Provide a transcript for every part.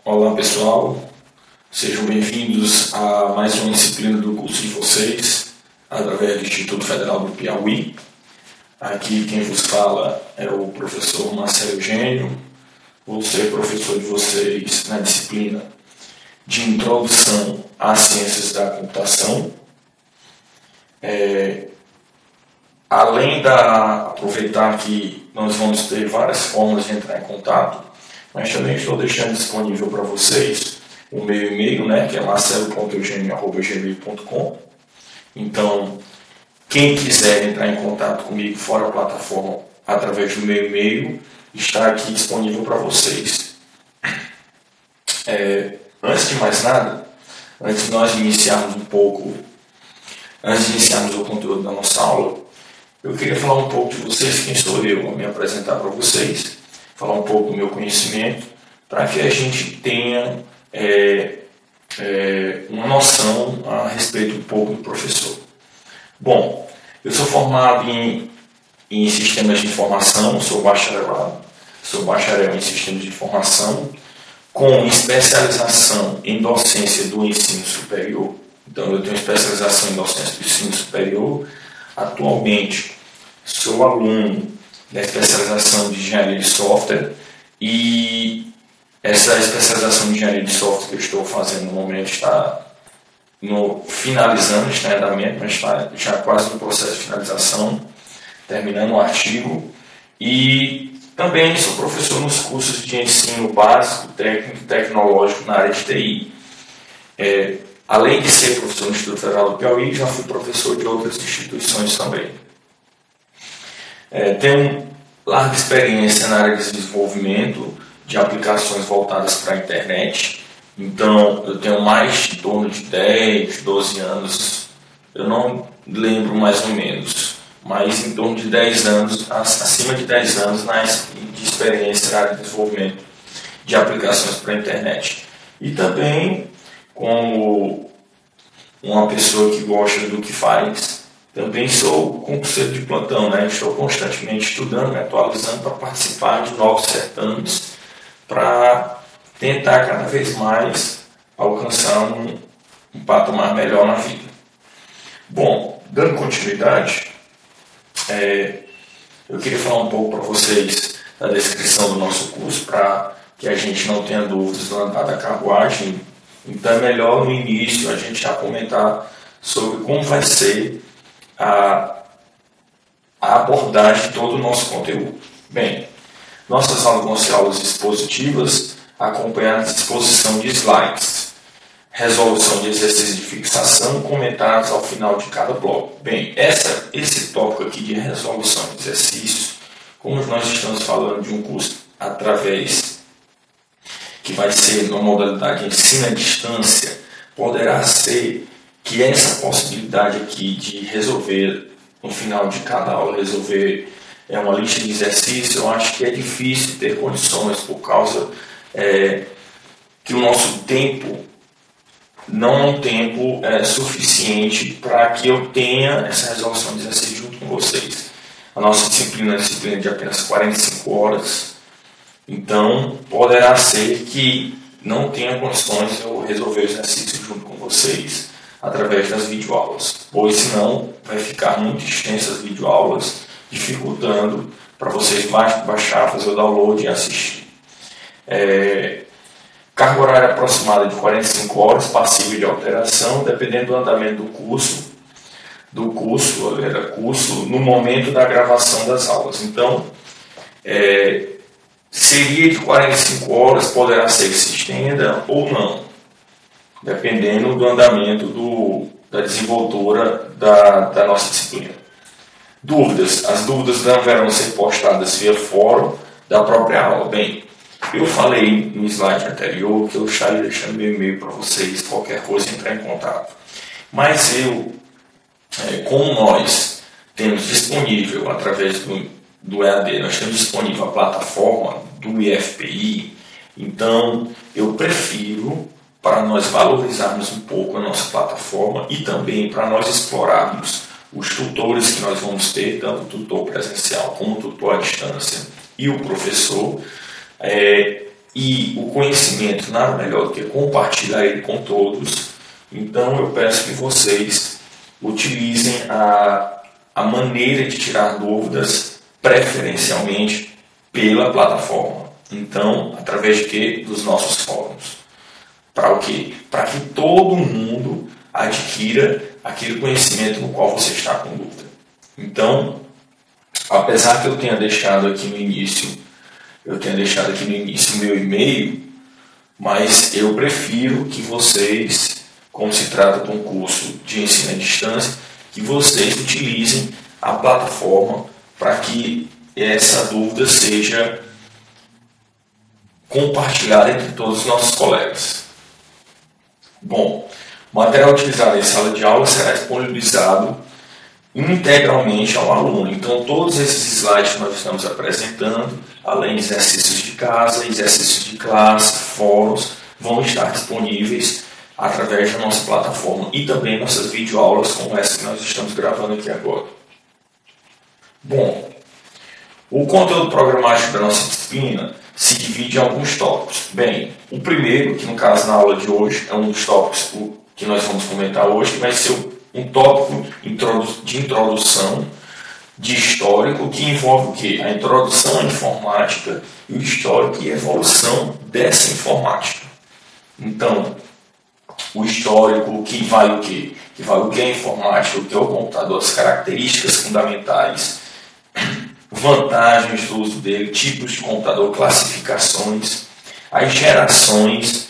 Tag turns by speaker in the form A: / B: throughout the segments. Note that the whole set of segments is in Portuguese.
A: Olá pessoal, sejam bem-vindos a mais uma disciplina do curso de vocês, através do Instituto Federal do Piauí. Aqui quem vos fala é o professor Marcelo Eugênio. Vou ser professor de vocês na disciplina de Introdução às Ciências da Computação. Aproveitar que nós vamos ter várias formas de entrar em contato, mas também estou deixando disponível para vocês o meu e-mail, que é marcelo.eugênio@gmail.com. Então, quem quiser entrar em contato comigo fora a plataforma através do meu e-mail, está aqui disponível para vocês. Antes de mais nada, antes de nós iniciarmos o conteúdo da nossa aula, eu queria falar um pouco de vocês, quem sou eu, vou me apresentar para vocês, falar um pouco do meu conhecimento, para que a gente tenha uma noção a respeito um pouco do professor. Bom, eu sou formado em sistemas de informação, sou bacharel em sistemas de informação, com especialização em docência do ensino superior. Então, eu tenho especialização em docência do ensino superior. Atualmente, sou aluno da especialização de engenharia de software e essa especialização de engenharia de software que eu estou fazendo no momento está finalizando, está em andamento, mas está já quase no processo de finalização, terminando o artigo. E também sou professor nos cursos de ensino básico, técnico e tecnológico na área de TI. Além de ser professor no Instituto Federal do Piauí, já fui professor de outras instituições também. Tenho larga experiência na área de desenvolvimento de aplicações voltadas para a internet. Então, eu tenho mais em torno de 10, 12 anos, eu não lembro mais ou menos, mas em torno de 10 anos, acima de 10 anos de experiência na área de desenvolvimento de aplicações para a internet. E também, como uma pessoa que gosta do que faz, também sou concurseiro de plantão, Estou constantemente estudando, me atualizando para participar de novos certames, para tentar cada vez mais alcançar um patamar melhor na vida. Bom, dando continuidade, eu queria falar um pouco para vocês da descrição do nosso curso, para que a gente não tenha dúvidas no andar da carruagem. Então é melhor no início a gente já comentar sobre como vai ser a abordagem de todo o nosso conteúdo. Bem, nossas aulas vão ser aulas expositivas, acompanhadas de exposição de slides, resolução de exercícios de fixação, comentários ao final de cada bloco. Bem, esse tópico aqui de resolução de exercícios, como nós estamos falando de um curso que vai ser numa modalidade ensino à distância, poderá ser que essa possibilidade aqui de resolver, no final de cada aula, resolver uma lista de exercícios, eu acho que é difícil ter condições, por causa que o nosso tempo não é um tempo suficiente para que eu tenha essa resolução de exercício junto com vocês. A nossa disciplina é uma disciplina de apenas 45 horas, então poderá ser que não tenha condições de eu resolver o exercício junto com vocês através das videoaulas, pois senão vai ficar muito extensas as videoaulas, dificultando para vocês baixar, fazer o download e assistir. Carga horária aproximada de 45 horas, passível de alteração, dependendo do andamento do curso no momento da gravação das aulas. Então, seria de 45 horas, poderá ser que se estenda ou não, dependendo do andamento da desenvoltura da nossa disciplina. As dúvidas deverão ser postadas via fórum da própria aula. Bem, eu falei no slide anterior que eu estaria deixando meu e-mail para vocês, qualquer coisa entrar em contato. Mas como nós temos disponível, através do EAD, nós temos disponível a plataforma do IFPI, então eu prefiro, para nós valorizarmos um pouco a nossa plataforma e também para nós explorarmos os tutores que nós vamos ter, tanto o tutor presencial como o tutor à distância e o professor, e o conhecimento nada melhor do que compartilhar ele com todos. Então eu peço que vocês utilizem a maneira de tirar dúvidas preferencialmente pela plataforma. Então, através de quê? Dos nossos fóruns. Para o quê? Para que todo mundo adquira aquele conhecimento no qual você está com dúvida. Então, apesar que eu tenha deixado aqui no início meu e-mail, mas eu prefiro que vocês, como se trata de um curso de ensino à distância, que vocês utilizem a plataforma para que essa dúvida seja compartilhada entre todos os nossos colegas. Bom, o material utilizado em sala de aula será disponibilizado integralmente ao aluno. Então, todos esses slides que nós estamos apresentando, além de exercícios de casa, exercícios de classe, fóruns, vão estar disponíveis através da nossa plataforma e também nossas videoaulas como essa que nós estamos gravando aqui agora. Bom, o conteúdo programático da nossa disciplina se divide em alguns tópicos. Bem, o primeiro, que no caso na aula de hoje é um dos tópicos que nós vamos comentar hoje, que vai ser um tópico de introdução, de histórico, que envolve o quê? A introdução à informática e o histórico e a evolução dessa informática. Então, o histórico, que vai o quê? Que vai o que é a informática, o que é o computador, as características fundamentais, vantagens do uso dele, tipos de computador, classificações, as gerações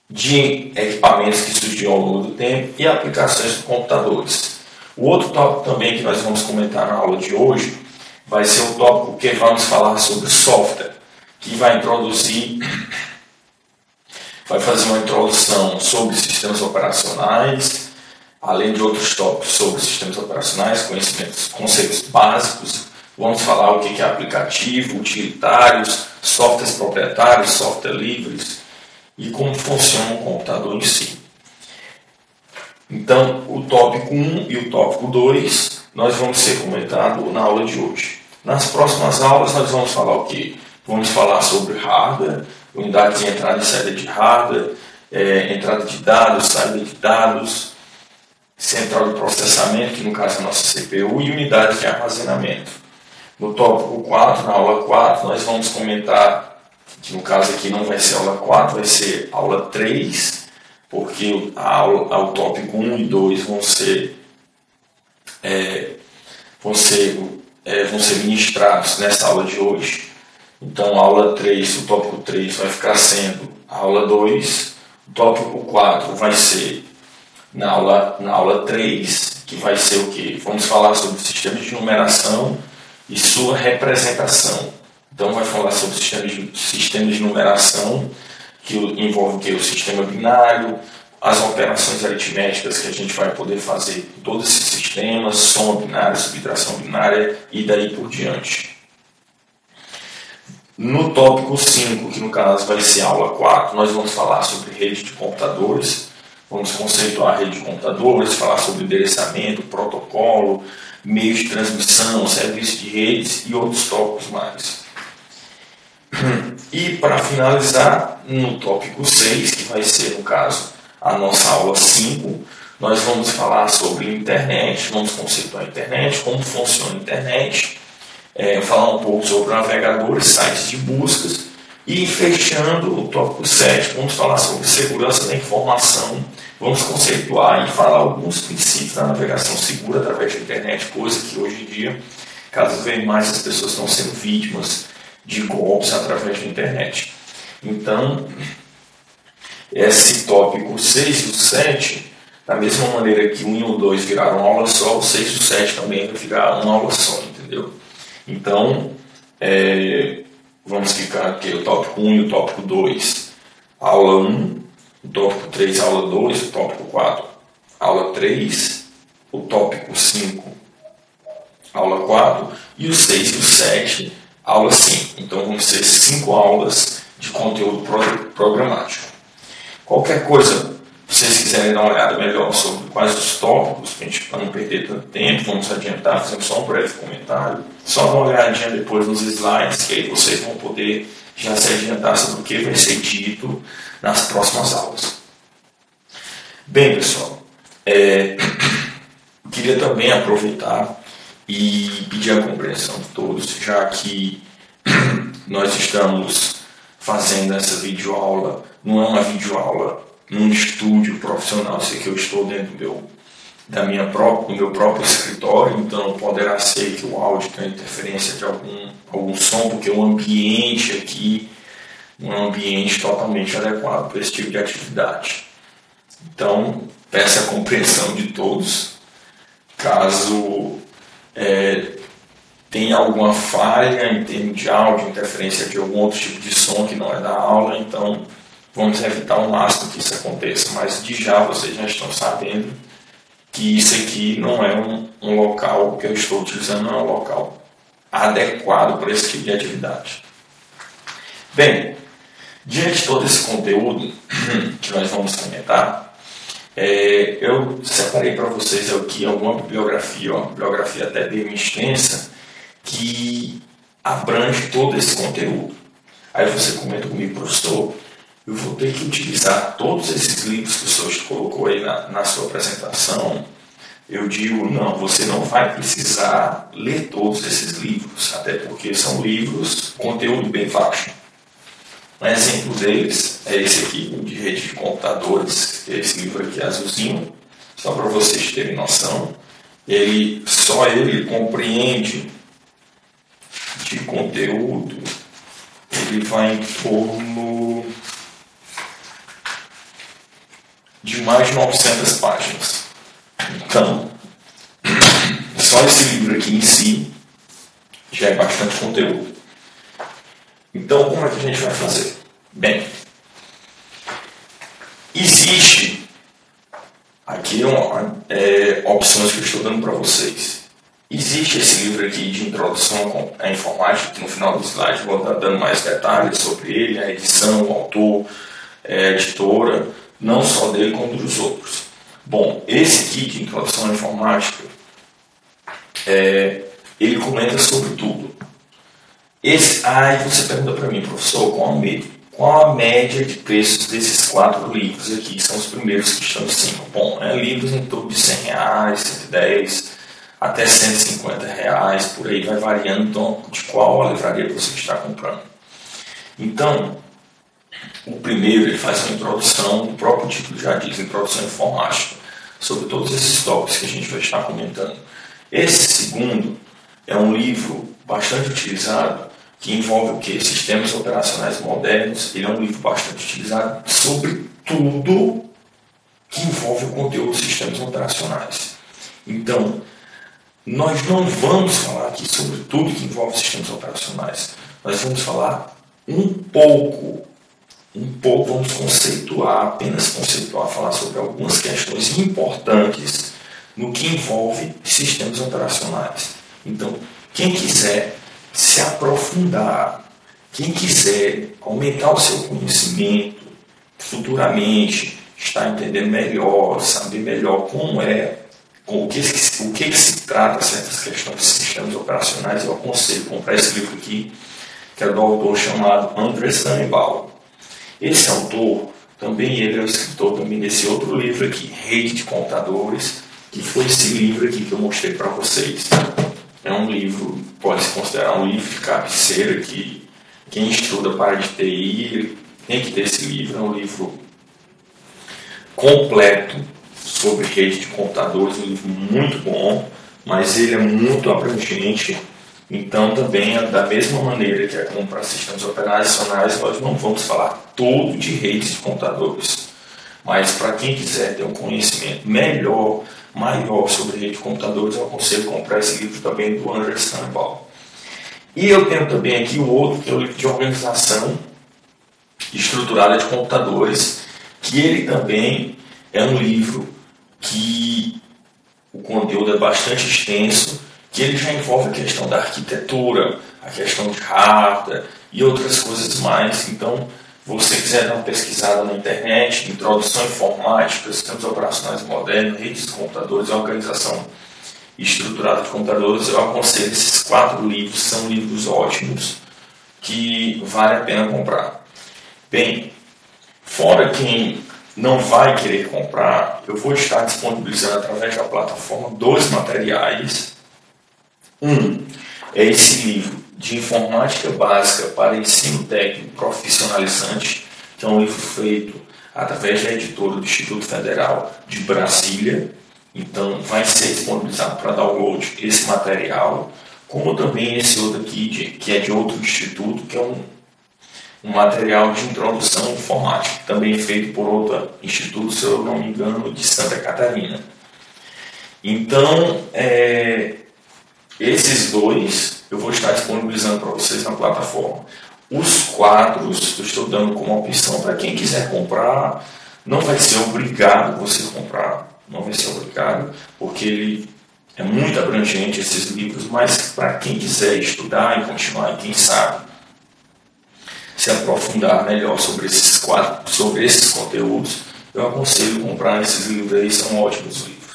A: de equipamentos que surgiram ao longo do tempo e aplicações de computadores. O outro tópico também que nós vamos comentar na aula de hoje vai ser o tópico que vamos falar sobre software, que vai fazer uma introdução sobre sistemas operacionais, além de outros tópicos sobre sistemas operacionais, conceitos básicos. Vamos falar o que é aplicativo, utilitários, softwares proprietários, software livres e como funciona o computador em si. Então, o tópico 1 e o tópico 2 nós vamos ser comentados na aula de hoje. Nas próximas aulas nós vamos falar o quê? Vamos falar sobre hardware, unidades de entrada e saída de hardware, entrada de dados, saída de dados, central de processamento, que no caso é a nossa CPU, e unidades de armazenamento. No tópico 4, na aula 4, nós vamos comentar, que no caso aqui não vai ser aula 4, vai ser aula 3, porque o tópico 1 e 2 vão ser ministrados nessa aula de hoje. Então, a aula 3, o tópico 3 vai ficar sendo a aula 2, o tópico 4 vai ser na aula 3, que vai ser o quê? Vamos falar sobre sistemas de numeração e sua representação. Então, vai falar sobre sistemas de numeração, que envolve o quê? O sistema binário, as operações aritméticas que a gente vai poder fazer em todos esses sistemas, soma binária, subtração binária e daí por diante. No tópico 5, que no caso vai ser a aula 4, nós vamos falar sobre rede de computadores, vamos conceituar a rede de computadores, falar sobre endereçamento, protocolo, meios de transmissão, serviços de redes e outros tópicos mais. E para finalizar, no tópico 6, que vai ser no caso a nossa aula 5, nós vamos falar sobre internet, vamos conceituar a internet, como funciona a internet, falar um pouco sobre navegadores, sites de buscas, e fechando o tópico 7, vamos falar sobre segurança da informação, vamos conceituar e falar alguns princípios da navegação segura através da internet, coisa que hoje em dia, cada vez mais as pessoas estão sendo vítimas de golpes através da internet. Então, esse tópico 6 e o 7, da mesma maneira que o 1 e o 2 viraram aula só, o 6 e o 7 também vai virar uma aula só, entendeu? Então, vamos ficar aqui o tópico 1 e o tópico 2, aula 1, o tópico 3, aula 2, o tópico 4, aula 3, o tópico 5, aula 4, e o 6 e o 7, aula 5. Então, vão ser 5 aulas de conteúdo programático. Qualquer coisa, se vocês quiserem dar uma olhada melhor sobre quais os tópicos, para não perder tanto tempo, vamos adiantar, fazendo só um breve comentário. Só dá uma olhadinha depois nos slides, que aí vocês vão poder já se adiantar sobre o que vai ser dito nas próximas aulas. Bem, pessoal, queria também aproveitar e pedir a compreensão de todos, já que nós estamos fazendo essa videoaula, não é uma videoaula num estúdio profissional, sei que eu estou dentro do meu próprio escritório, então poderá ser que o áudio tenha interferência de algum som, porque o ambiente aqui não é um ambiente totalmente adequado para esse tipo de atividade. Então, peço a compreensão de todos. Caso tenha alguma falha em termos de áudio, interferência de algum outro tipo de som que não é da aula, então vamos evitar ao máximo que isso aconteça. Mas de já vocês já estão sabendo que isso aqui não é um local que eu estou utilizando, não é um local adequado para esse tipo de atividade. Bem, diante de todo esse conteúdo que nós vamos comentar, eu separei para vocês aqui alguma bibliografia, uma bibliografia até bem extensa, que abrange todo esse conteúdo. Aí você comenta comigo, professor, eu vou ter que utilizar todos esses livros que o senhor colocou aí na sua apresentação. Eu digo, não, você não vai precisar ler todos esses livros, até porque são livros, conteúdo bem baixo. Um exemplo deles é esse aqui, de rede de computadores, que é esse livro aqui azulzinho, só para vocês terem noção. Só ele compreende de conteúdo, ele vai em torno de mais de 900 páginas. Então, só esse livro aqui em si já é bastante conteúdo. Então, como é que a gente vai fazer? Bem, existe aqui opções que eu estou dando para vocês. Existe esse livro aqui de introdução à informática, que no final do slide vou estar dando mais detalhes sobre ele, a edição, o autor, a editora, não só dele como dos outros. Bom, esse aqui de introdução à informática, ele comenta sobre tudo. Aí você pergunta para mim, professor, qual a média de preços desses 4 livros aqui, que são os primeiros que estão em cima? Bom, livros em torno de R$100, 110, até R$150, por aí vai variando então, de qual a livraria você está comprando. Então, o primeiro ele faz uma introdução, o próprio título já diz, introdução informática, sobre todos esses tópicos que a gente vai estar comentando. Esse segundo é um livro bastante utilizado, que envolve o quê? Sistemas operacionais modernos. Ele é um livro bastante utilizado sobre tudo que envolve o conteúdo de sistemas operacionais. Então, nós não vamos falar aqui sobre tudo que envolve sistemas operacionais. Nós vamos falar um pouco, vamos apenas conceituar, falar sobre algumas questões importantes no que envolve sistemas operacionais. Então, quem quiser se aprofundar, quem quiser aumentar o seu conhecimento futuramente, estar entendendo melhor, saber melhor o que se trata certas questões de sistemas operacionais, eu aconselho comprar esse livro aqui, que é do autor chamado Andrés Tannenbaum. Esse autor, também ele é o escritor também desse outro livro aqui, Rede de Computadores, que foi esse livro aqui que eu mostrei para vocês. É um livro, pode se considerar um livro de cabeceira, que quem estuda para área de TI tem que ter esse livro. É um livro completo sobre rede de computadores, um livro muito bom, mas ele é muito abrangente. Então, também, da mesma maneira que é como para sistemas operacionais, nós não vamos falar todo de redes de computadores. Mas, para quem quiser ter um conhecimento maior sobre rede de computadores, eu aconselho comprar esse livro também do Andrés Tannenbaum. E eu tenho também aqui o outro, que é o livro de organização estruturada de computadores, que ele também é um livro que o conteúdo é bastante extenso, que ele já envolve a questão da arquitetura, a questão de hardware e outras coisas mais. Então, se você quiser dar uma pesquisada na internet, introdução informática, sistemas operacionais modernos, redes de computadores, organização estruturada de computadores, eu aconselho esses 4 livros, são livros ótimos, que vale a pena comprar. Bem, fora quem não vai querer comprar, eu vou estar disponibilizando através da plataforma 2 materiais. Um é esse livro de Informática Básica para Ensino Técnico Profissionalizante, que é um livro feito através da editora do Instituto Federal de Brasília. Então vai ser disponibilizado para download esse material, como também esse outro aqui, que é de outro instituto, que é um material de introdução à informática, também feito por outro instituto, se eu não me engano, de Santa Catarina. Então, esses dois eu vou estar disponibilizando para vocês na plataforma. Os quadros eu estou dando como opção para quem quiser comprar. Não vai ser obrigado você comprar, não vai ser obrigado, porque ele é muito abrangente, esses livros, mas para quem quiser estudar e continuar, e quem sabe se aprofundar melhor sobre esses quadros, sobre esses conteúdos, eu aconselho comprar esses livros aí, são ótimos livros.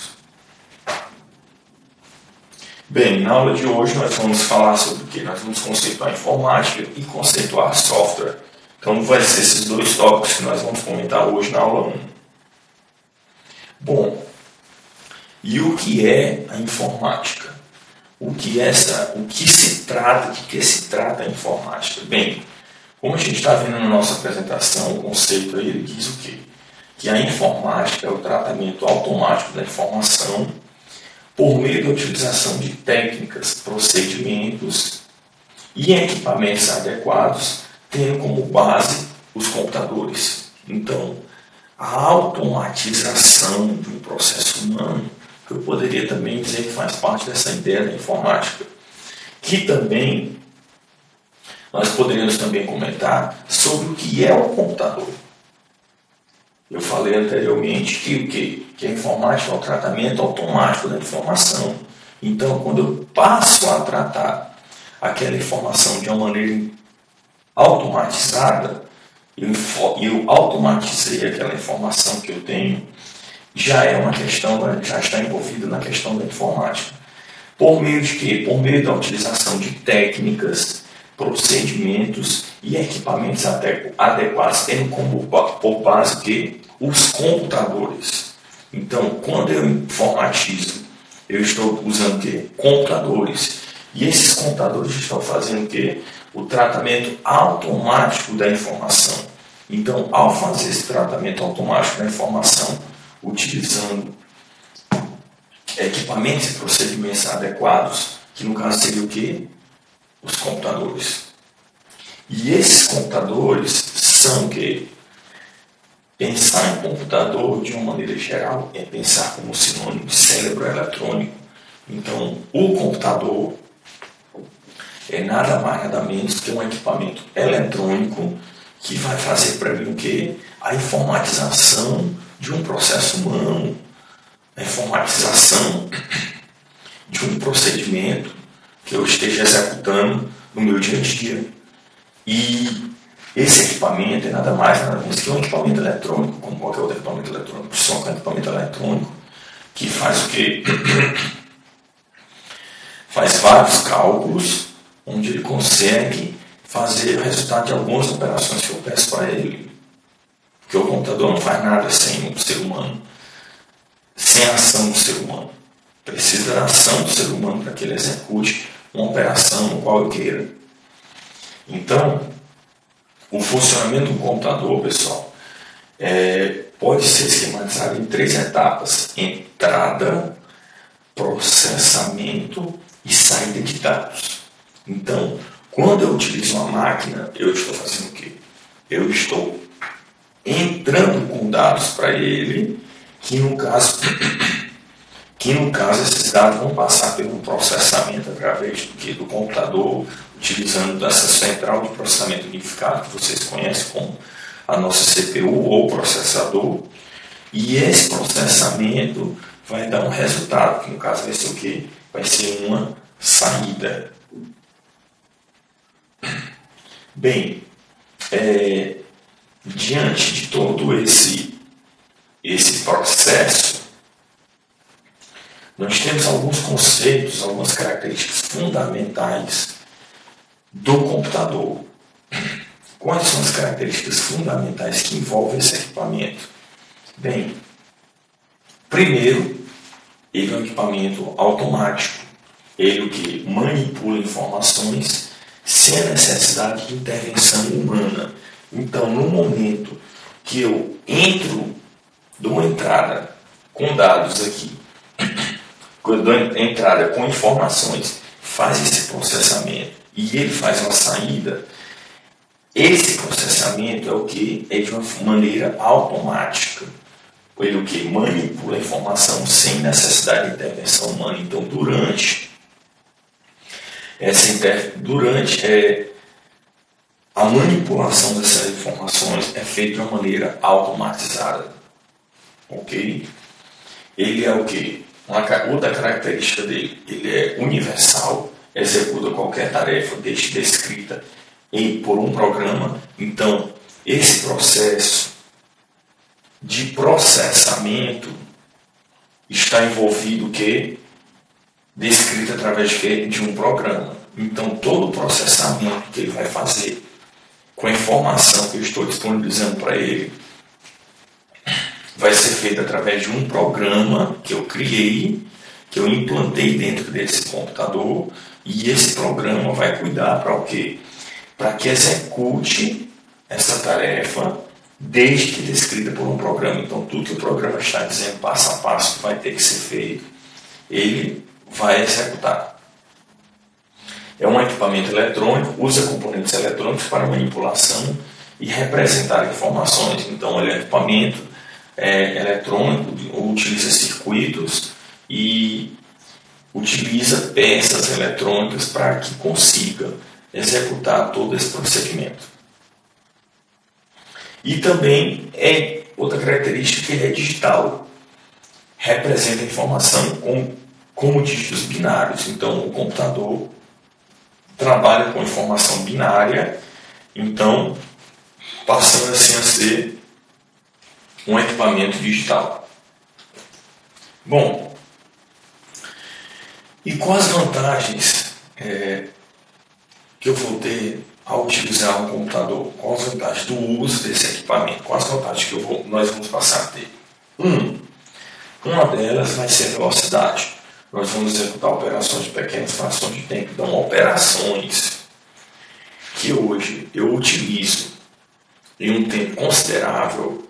A: Bem, na aula de hoje nós vamos falar sobre o que? Nós vamos conceituar informática e conceituar software. Então vai ser esses dois tópicos que nós vamos comentar hoje na aula 1. Bom, e o que é a informática? De que se trata a informática? Bem, como a gente está vendo na nossa apresentação, o conceito aí, ele diz o quê? Que a informática é o tratamento automático da informação por meio da utilização de técnicas, procedimentos e equipamentos adequados, tendo como base os computadores. Então, a automatização de um processo humano, que eu poderia também dizer que faz parte dessa ideia da informática, que também nós poderíamos também comentar sobre o que é o computador. Eu falei anteriormente que a informática é o tratamento automático da informação. Então, quando eu passo a tratar aquela informação de uma maneira automatizada, eu automatizei aquela informação que eu tenho, já é uma questão, já está envolvida na questão da informática. Por meio de quê? Por meio da utilização de técnicas, procedimentos e equipamentos adequados, tendo como por base que os computadores. Então, quando eu informatizo, eu estou usando o quê? Computadores. E esses computadores estão fazendo o quê? O tratamento automático da informação. Então, ao fazer esse tratamento automático da informação, utilizando equipamentos e procedimentos adequados, que no caso seria o quê? Os computadores. E esses computadores são o quê? Pensar em computador, de uma maneira geral, é pensar como sinônimo de cérebro eletrônico. Então, o computador é nada mais, nada menos que um equipamento eletrônico que vai fazer para mim o quê? A informatização de um processo humano, a informatização de um procedimento que eu esteja executando no meu dia a dia. E esse equipamento é nada mais, nada menos que um equipamento eletrônico, como qualquer outro equipamento eletrônico, só que é um equipamento eletrônico que faz o quê? Faz vários cálculos, onde ele consegue fazer o resultado de algumas operações que eu peço para ele. Porque o computador não faz nada sem o ser humano, sem a ação do ser humano. Precisa da ação do ser humano para que ele execute uma operação no qual eu queira. Então, o funcionamento do computador, pessoal, pode ser esquematizado em 3 etapas: entrada, processamento e saída de dados. Então, quando eu utilizo uma máquina, eu estou fazendo o quê? Eu estou entrando com dados para ele, que no caso esses dados vão passar por um processamento através do computador, utilizando essa central de processamento unificado, que vocês conhecem como a nossa CPU ou processador. E esse processamento vai dar um resultado, que no caso vai ser o quê? Vai ser uma saída. Bem, diante de todo esse processo, nós temos alguns conceitos, algumas características fundamentais do computador. Quais são as características fundamentais que envolvem esse equipamento? Bem, primeiro, ele é um equipamento automático. Ele o que manipula informações sem a necessidade de intervenção humana. Então, no momento que eu dou uma entrada com dados aqui, quando eu dou entrada com informações, faz esse processamento e ele faz uma saída, esse processamento é o que? É de uma maneira automática. Ele o que? Manipula a informação sem necessidade de intervenção humana. Então, durante a manipulação dessas informações é feita de uma maneira automatizada. Ok? Ele é o que? Outra característica dele, ele é universal, executa qualquer tarefa descrita por um programa. Então, esse processo de processamento está envolvido o quê? Descrito através de um programa. Então, todo o processamento que ele vai fazer com a informação que eu estou disponibilizando para ele vai ser feito através de um programa que eu criei, que eu implantei dentro desse computador, e esse programa vai cuidar para o quê? Para que execute essa tarefa desde que descrita por um programa. Então, tudo que o programa está dizendo passo a passo que vai ter que ser feito, ele vai executar. É um equipamento eletrônico, usa componentes eletrônicos para manipulação e representar informações. Então, ele é um equipamento eletrônico, utiliza circuitos e utiliza peças eletrônicas para que consiga executar todo esse procedimento. E também outra característica que ele é digital, representa a informação como dígitos binários. Então, o computador trabalha com informação binária, então passando assim a ser um equipamento digital. Bom, e quais vantagens que eu vou ter ao utilizar um computador? Quais as vantagens do uso desse equipamento? Quais as vantagens que nós vamos passar a ter? Uma delas vai ser a velocidade. Nós vamos executar operações de pequenas frações de tempo. Então, operações que hoje eu utilizo em um tempo considerável,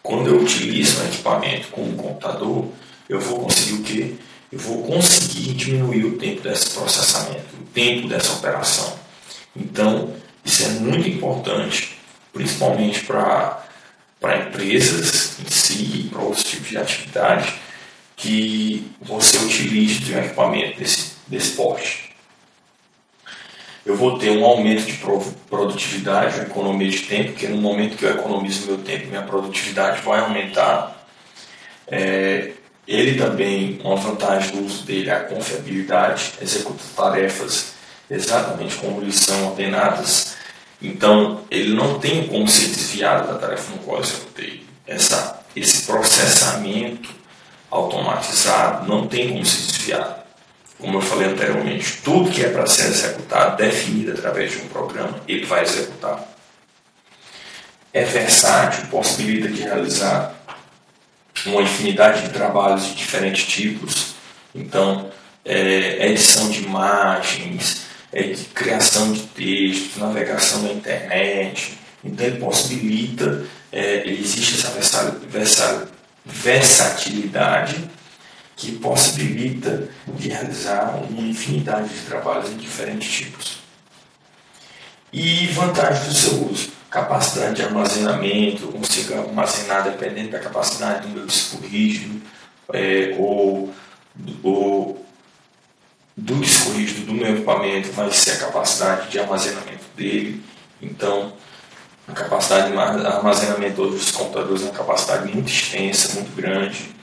A: quando eu utilizo um equipamento como um computador, eu vou conseguir o quê? Eu vou conseguir diminuir o tempo desse processamento, o tempo dessa operação. Então, isso é muito importante, principalmente para empresas em si e para outros tipos de atividade, que você utilize de um equipamento desse porte. Eu vou ter um aumento de produtividade, uma economia de tempo, porque no momento que eu economizo meu tempo, minha produtividade vai aumentar. Ele também, uma vantagem do uso dele é a confiabilidade, executa tarefas exatamente como eles são ordenadas. Então, ele não tem como ser desviado da tarefa no qual eu executei. Esse processamento automatizado não tem como ser desviado. Como eu falei anteriormente, tudo que é para ser executado, definido através de um programa, ele vai executar. É versátil, possibilita de realizar uma infinidade de trabalhos de diferentes tipos. Então, edição de imagens, de criação de textos, navegação na internet. Então, ele possibilita, existe essa versatilidade que possibilita de realizar uma infinidade de trabalhos em diferentes tipos. E vantagens do seu uso: capacidade de armazenamento, eu consigo armazenar dependendo da capacidade do meu disco rígido ou do disco rígido do meu equipamento, vai ser a capacidade de armazenamento dele. Então, a capacidade de armazenamento dos computadores é uma capacidade muito extensa, muito grande.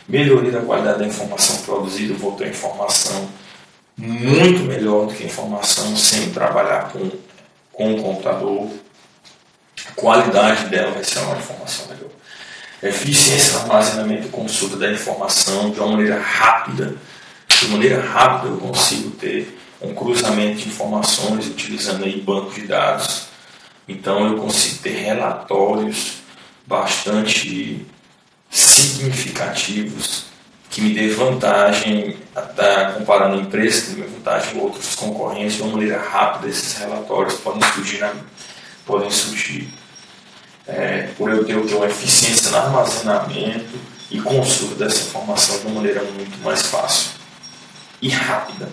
A: Melhoria da qualidade da informação produzida, eu vou ter informação muito melhor do que a informação sem trabalhar com o computador. A qualidade dela vai ser uma informação melhor. Eficiência no armazenamento e consulta da informação de uma maneira rápida. De maneira rápida eu consigo ter um cruzamento de informações utilizando aí banco de dados Então eu consigo ter relatórios bastante significativos que me dê vantagem, comparando empresas que me dê vantagem com outros concorrentes de uma maneira rápida. Esses relatórios podem surgir por eu ter uma eficiência no armazenamento e consulta dessa informação de uma maneira muito mais fácil e rápida.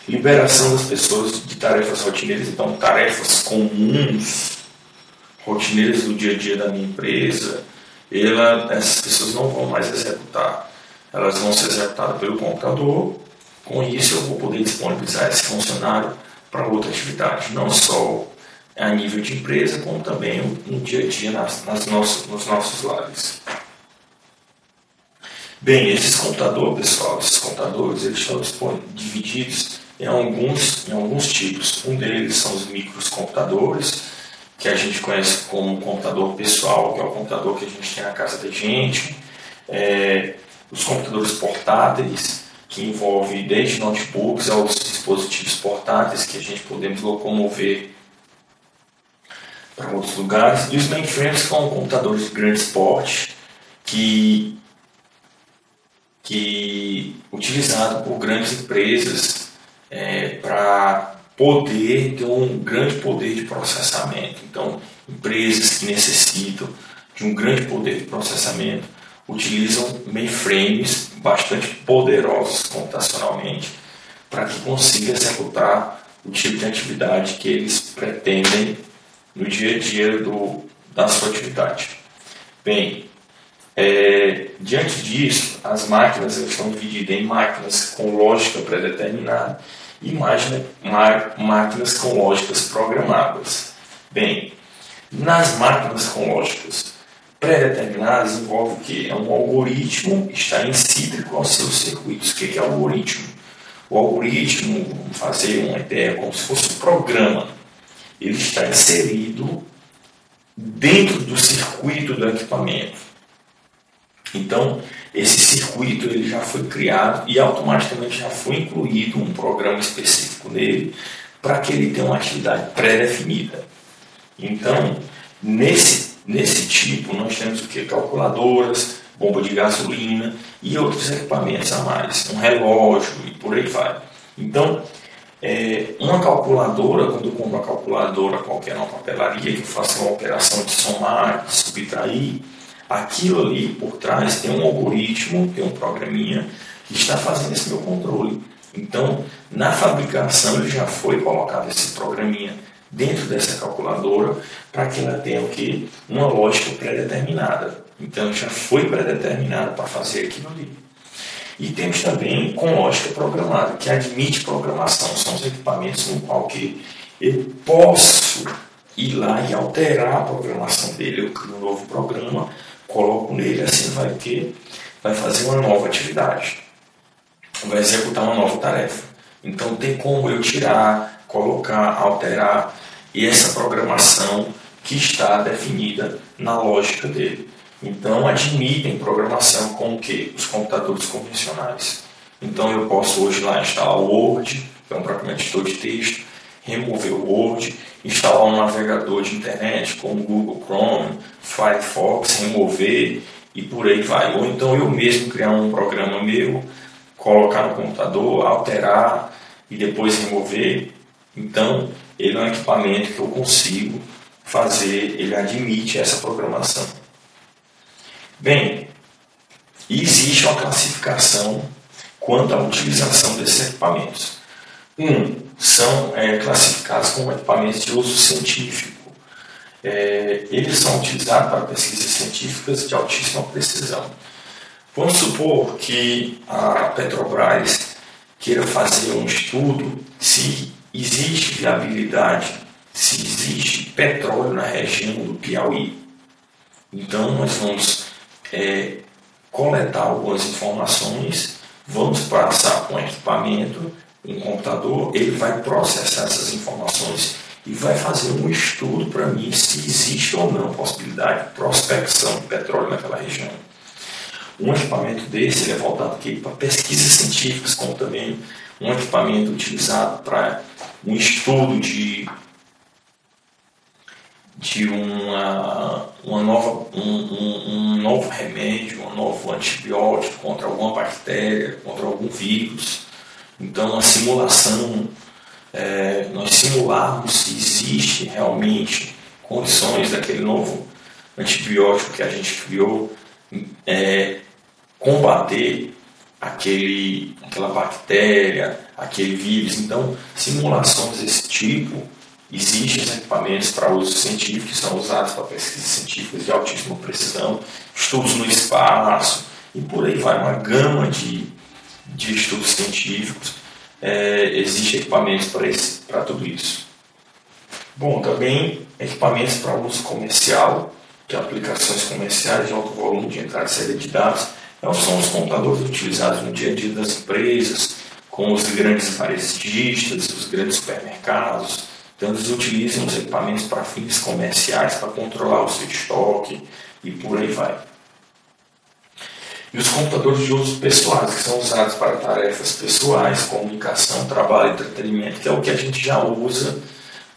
A: Liberação das pessoas de tarefas rotineiras, então tarefas comuns, rotineiras do dia a dia da minha empresa, essas pessoas não vão mais executar, elas vão ser executadas pelo computador. Com isso eu vou poder disponibilizar esse funcionário para outra atividade, não só a nível de empresa, como também no dia a dia nos nossos lares. Bem, esses computadores eles estão divididos em alguns tipos. Um deles são os microcomputadores, que a gente conhece como computador pessoal, que é o computador que a gente tem na casa da gente. Os computadores portáteis, que envolvem desde notebooks aos dispositivos portáteis que a gente podemos locomover para outros lugares. E os mainframes, que são computadores de grande porte, que utilizado por grandes empresas para poder ter um grande poder de processamento. Então, empresas que necessitam de um grande poder de processamento utilizam mainframes bastante poderosos computacionalmente para que consiga executar o tipo de atividade que eles pretendem no dia a dia da sua atividade. Bem, diante disso, as máquinas estão divididas em máquinas com lógica pré-determinada e máquinas com lógicas programadas. Bem, nas máquinas com lógicas pré-determinadas envolve o quê? Um algoritmo que está incítrico aos seus circuitos. O que é o algoritmo? O algoritmo, vamos fazer uma ideia como se fosse um programa. Ele está inserido dentro do circuito do equipamento. Então, esse circuito ele já foi criado e automaticamente já foi incluído um programa específico nele para que ele tenha uma atividade pré-definida. Então, nesse tipo, nós temos o que? Calculadoras, bomba de gasolina e outros equipamentos a mais, um relógio e por aí vai. Então, uma calculadora, quando eu compro uma calculadora qualquer na papelaria, que eu faço uma operação de somar, de subtrair, aquilo ali por trás tem um algoritmo, tem um programinha que está fazendo esse meu controle. Então, na fabricação ele já foi colocado esse programinha dentro dessa calculadora para que ela tenha o quê? Uma lógica pré-determinada. Então, já foi pré-determinada para fazer aquilo ali. E temos também com lógica programada, que admite programação. São os equipamentos no qual que eu posso ir lá e alterar a programação dele. Eu crio um novo programa, coloco nele, assim vai fazer uma nova atividade, vai executar uma nova tarefa. Então tem como eu tirar, colocar, alterar e essa programação que está definida na lógica dele. Então admitem programação com o que? Os computadores convencionais. Então eu posso hoje lá instalar o Word, que é um programa de editor de texto, remover o Word, instalar um navegador de internet como Google Chrome, Firefox, remover e por aí vai. Ou então eu mesmo criar um programa meu, colocar no computador, alterar e depois remover. Então ele é um equipamento que eu consigo fazer, ele admite essa programação. Bem, existe uma classificação quanto à utilização desses equipamentos. São classificados como equipamentos de uso científico. Eles são utilizados para pesquisas científicas de altíssima precisão. Vamos supor que a Petrobras queira fazer um estudo se existe viabilidade, se existe petróleo na região do Piauí. Então nós vamos coletar algumas informações, vamos passar para um equipamento, um computador, ele vai processar essas informações e vai fazer um estudo para mim se existe ou não possibilidade de prospecção de petróleo naquela região. Um equipamento desse é voltado para pesquisas científicas, como também um equipamento utilizado para um estudo de um novo remédio, um novo antibiótico contra alguma bactéria, contra algum vírus. Então, a simulação, nós simularmos se existe realmente condições daquele novo antibiótico que a gente criou combater aquela bactéria, aquele vírus. Então, simulações desse tipo, existem equipamentos para uso científico que são usados para pesquisas científicas de altíssima precisão, estudos no espaço e por aí vai, uma gama de estudos científicos. Existem equipamentos para tudo isso. Bom, também equipamentos para uso comercial, que aplicações comerciais de alto volume de entrada e saída de dados, são os computadores utilizados no dia a dia das empresas, com os grandes varejistas, os grandes supermercados. Então, eles utilizam os equipamentos para fins comerciais, para controlar o seu estoque e por aí vai. E os computadores de uso pessoais, que são usados para tarefas pessoais, comunicação, trabalho e entretenimento, que é o que a gente já usa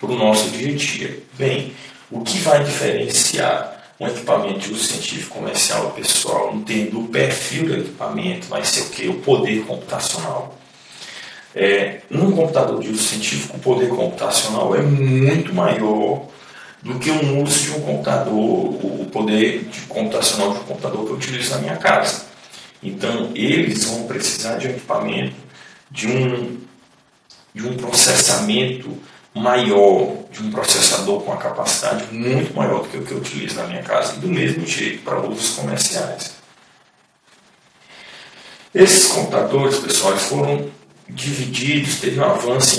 A: para o nosso dia a dia. Bem, o que vai diferenciar um equipamento de uso científico, comercial e pessoal, entendo o perfil do equipamento, vai ser o quê? O poder computacional. Num computador de uso científico, o poder computacional é muito maior do que um uso de um computador, o poder computacional de um computador que eu utilizo na minha casa. Então, eles vão precisar de um equipamento, de um processamento maior, de um processador com uma capacidade muito maior do que o que eu utilizo na minha casa, e do mesmo jeito para usos comerciais. Esses computadores, pessoal, foram divididos, teve um avanço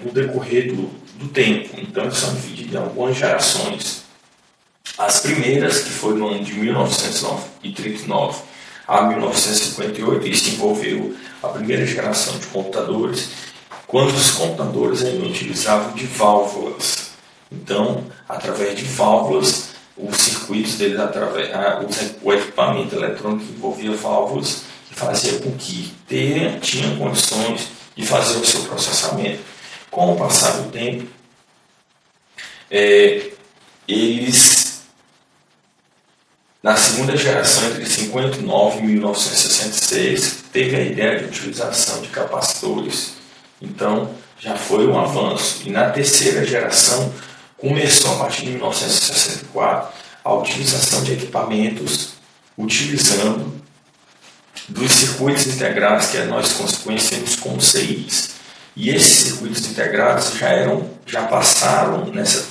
A: no decorrer do tempo. Então, eles são divididos em algumas gerações. As primeiras, que foi no ano de 1939 a 1958, isso envolveu a primeira geração de computadores, quando os computadores ainda utilizavam de válvulas. Então, através de válvulas, os circuitos deles, o equipamento eletrônico envolvia válvulas que fazia com que tinham condições de fazer o seu processamento. Com o passar do tempo, eles, na segunda geração, entre 59 e 1966, teve a ideia de utilização de capacitores. Então, já foi um avanço. E na terceira geração, começou a partir de 1964 a utilização de equipamentos utilizando dos circuitos integrados que nós conhecemos como CIs. E esses circuitos integrados já passaram, nessa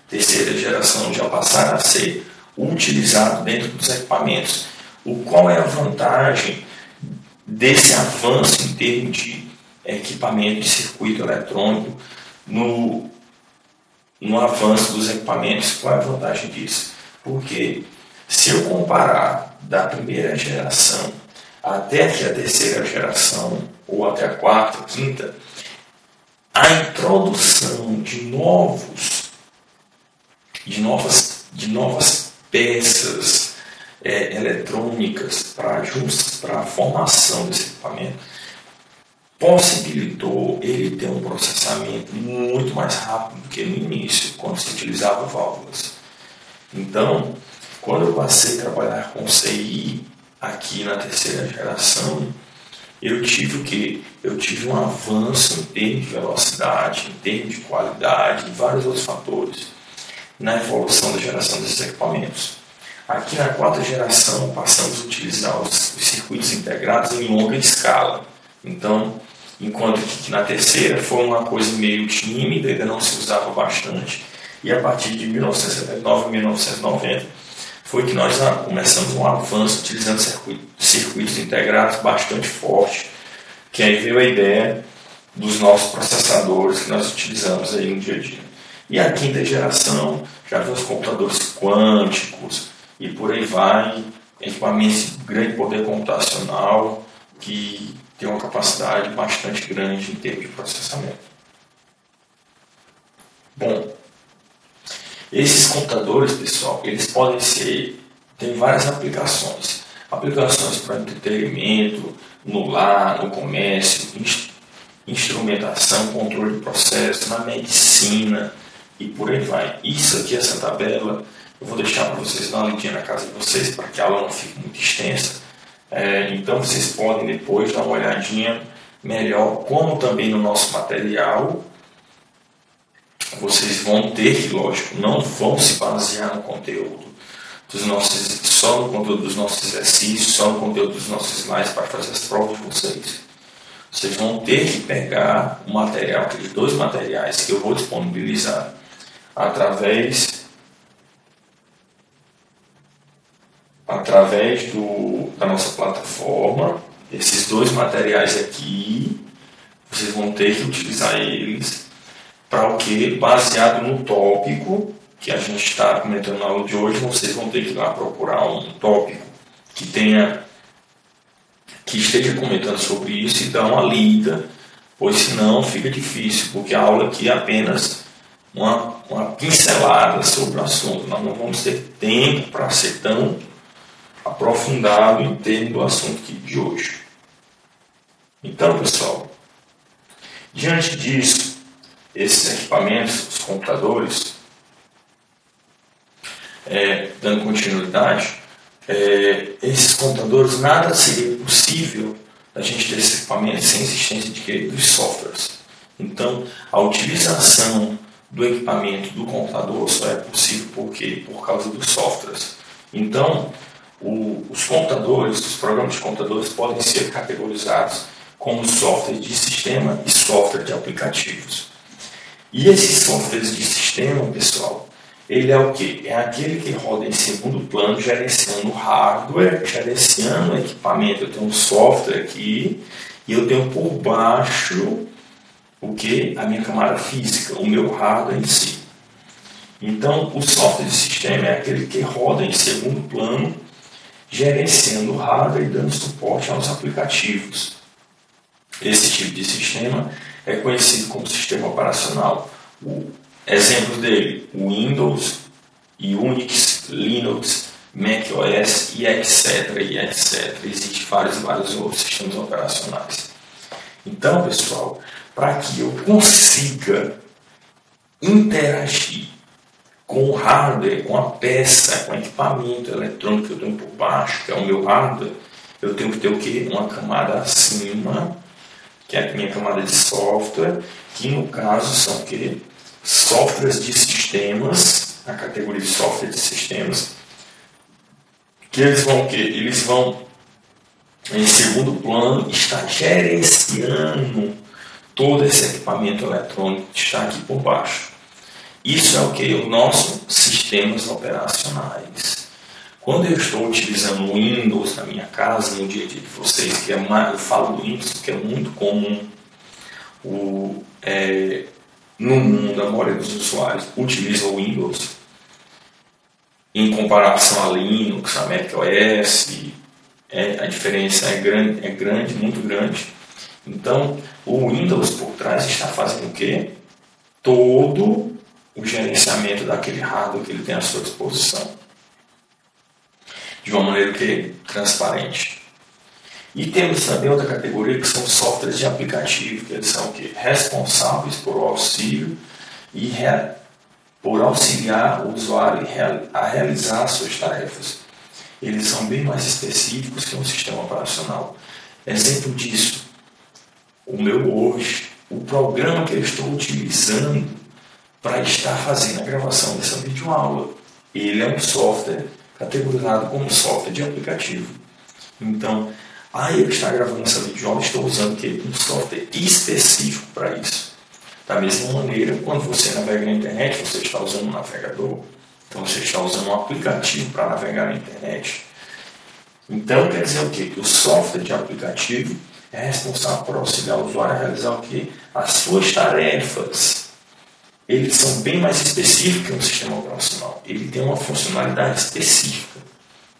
A: terceira geração, já passaram a ser utilizados dentro dos equipamentos. Qual é a vantagem desse avanço em termos de equipamento de circuito eletrônico no avanço dos equipamentos? Qual é a vantagem disso? Porque se eu comparar da primeira geração até que a terceira geração, ou até a quarta, quinta, a introdução de novas peças eletrônicas para a formação desse equipamento possibilitou ele ter um processamento muito mais rápido do que no início, quando se utilizava válvulas. Então, quando eu passei a trabalhar com CI aqui na terceira geração, eu tive um avanço em termos de velocidade, em termos de qualidade e vários outros fatores na evolução da geração desses equipamentos. Aqui na quarta geração, passamos a utilizar os circuitos integrados em longa escala. Então, enquanto que na terceira foi uma coisa meio tímida, ainda não se usava bastante, e a partir de 1979 e 1990 foi que nós começamos um avanço utilizando circuitos integrados bastante forte, que aí veio a ideia dos nossos processadores que nós utilizamos aí no dia a dia. E a quinta geração já veio os computadores quânticos e por aí vai, equipamentos de grande poder computacional que tem uma capacidade bastante grande em termos de processamento. Bom, esses computadores, pessoal, eles tem várias aplicações. Aplicações para entretenimento, no lar, no comércio, instrumentação, controle de processos, na medicina, e por aí vai. Isso aqui, essa tabela, eu vou deixar para vocês dar uma lidinha na casa de vocês, para que a aula não fique muito extensa. Então vocês podem depois dar uma olhadinha melhor, como também no nosso material, vocês vão ter que, lógico, não vão se basear no conteúdo só no conteúdo dos nossos exercícios, só no conteúdo dos nossos slides para fazer as provas de vocês. Vocês vão ter que pegar o material, aqueles 2 materiais que eu vou disponibilizar através da nossa plataforma. Esses 2 materiais aqui, vocês vão ter que utilizar eles para o que? Baseado no tópico que a gente está comentando na aula de hoje, vocês vão ter que ir lá procurar um tópico que esteja comentando sobre isso e dar uma lida, pois senão fica difícil, porque a aula aqui é apenas uma pincelada sobre o assunto. Nós não vamos ter tempo para ser tão aprofundado em termos do assunto aqui de hoje. Então, pessoal, diante disso, esses equipamentos, os computadores, dando continuidade, esses computadores, nada seria possível a gente ter esse equipamento sem existência dos softwares. Então, a utilização do equipamento do computador só é possível por causa dos softwares. Então, os computadores, os programas de computadores podem ser categorizados como software de sistema e software de aplicativos. E esses softwares de sistema, pessoal, ele é o quê? É aquele que roda em segundo plano, gerenciando o hardware, gerenciando o equipamento. Eu tenho um software aqui e eu tenho por baixo o que? A minha camada física, o meu hardware em si. Então, o software de sistema é aquele que roda em segundo plano, gerenciando o hardware e dando suporte aos aplicativos. Esse tipo de sistema é conhecido como sistema operacional. Exemplos dele: Windows, Unix, Linux, macOS e etc. Existem vários outros sistemas operacionais. Então, pessoal, para que eu consiga interagir com o hardware, com a peça, com o equipamento eletrônico que eu tenho por baixo, que é o meu hardware, eu tenho que ter o quê? Uma camada acima, que é a minha camada de software, que no caso são o quê? Softwares de sistemas, a categoria de software de sistemas, que eles vão o quê? Eles vão, em segundo plano, estar gerenciando todo esse equipamento eletrônico que está aqui por baixo. Isso é o que? Os nossos sistemas operacionais. Quando eu estou utilizando o Windows na minha casa, no dia a dia de vocês, eu falo do Windows porque é muito comum no mundo, a maioria dos usuários utiliza o Windows em comparação a Linux, a macOS, a diferença é grande, muito grande. Então, o Windows por trás está fazendo o quê? Todo o gerenciamento daquele hardware que ele tem à sua disposição, de uma maneira transparente. E temos também outra categoria que são softwares de aplicativo, que eles são o quê? Responsáveis por auxílio e por auxiliar o usuário a realizar suas tarefas. Eles são bem mais específicos que um sistema operacional. Exemplo disso, o meu Word, o programa que eu estou utilizando para estar fazendo a gravação dessa videoaula, ele é um software categorizado como software de aplicativo. Então, eu estar gravando essa videoaula, estou usando um software específico para isso. Da mesma maneira, quando você navega na internet, você está usando um navegador, então você está usando um aplicativo para navegar na internet. Então, quer dizer o quê? Que o software de aplicativo é responsável por auxiliar o usuário a realizar o quê? As suas tarefas. Eles são bem mais específicos que um sistema operacional. Ele tem uma funcionalidade específica.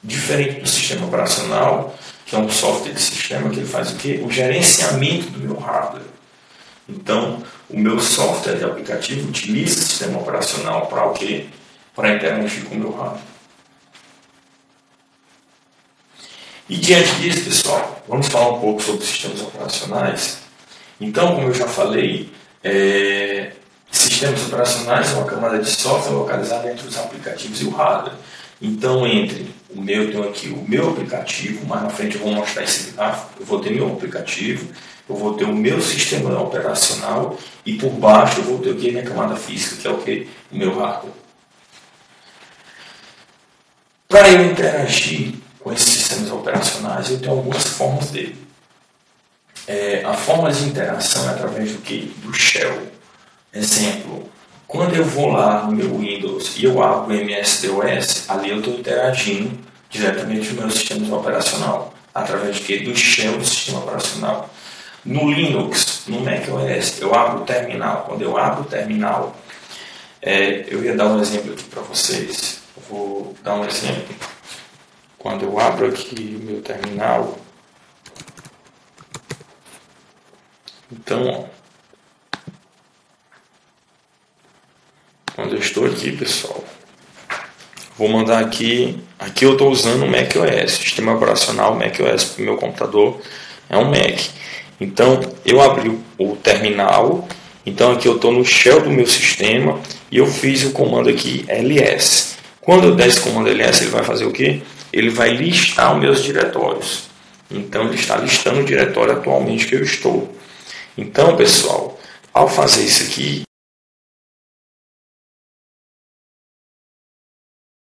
A: Diferente do sistema operacional, que é um software de sistema que ele faz o quê? O gerenciamento do meu hardware. Então, o meu software de aplicativo utiliza o sistema operacional para o quê? Para interagir com o meu hardware. E diante disso, pessoal, vamos falar um pouco sobre sistemas operacionais. Então, como eu já falei, sistemas sistemas operacionais é uma camada de software localizada entre os aplicativos e o hardware. Então, eu tenho aqui o meu aplicativo, mais na frente eu vou mostrar esse gráfico, eu vou ter meu aplicativo, eu vou ter o meu sistema operacional e por baixo eu vou ter aqui a minha camada física, que é o que? O meu hardware. Para eu interagir com esses sistemas operacionais, eu tenho algumas formas dele. A forma de interação é através do que? Do shell. Exemplo, quando eu vou lá no meu Windows e eu abro o MS-DOS, ali eu estou interagindo diretamente com o meu sistema operacional, através do shell do sistema operacional. No Linux, no macOS, eu abro o terminal. Quando eu abro o terminal, eu ia dar um exemplo aqui para vocês. Eu vou dar um exemplo. Quando eu abro aqui o meu terminal, então, quando eu estou aqui, pessoal, vou mandar aqui eu estou usando o macOS, sistema operacional macOS, para o meu computador é um Mac. Então, eu abri o terminal, então aqui eu estou no shell do meu sistema e eu fiz o comando aqui ls. Quando eu der esse comando ls, ele vai fazer o quê? Ele vai listar os meus diretórios. Então, ele está listando o diretório atualmente que eu estou. Então, pessoal, ao fazer isso aqui,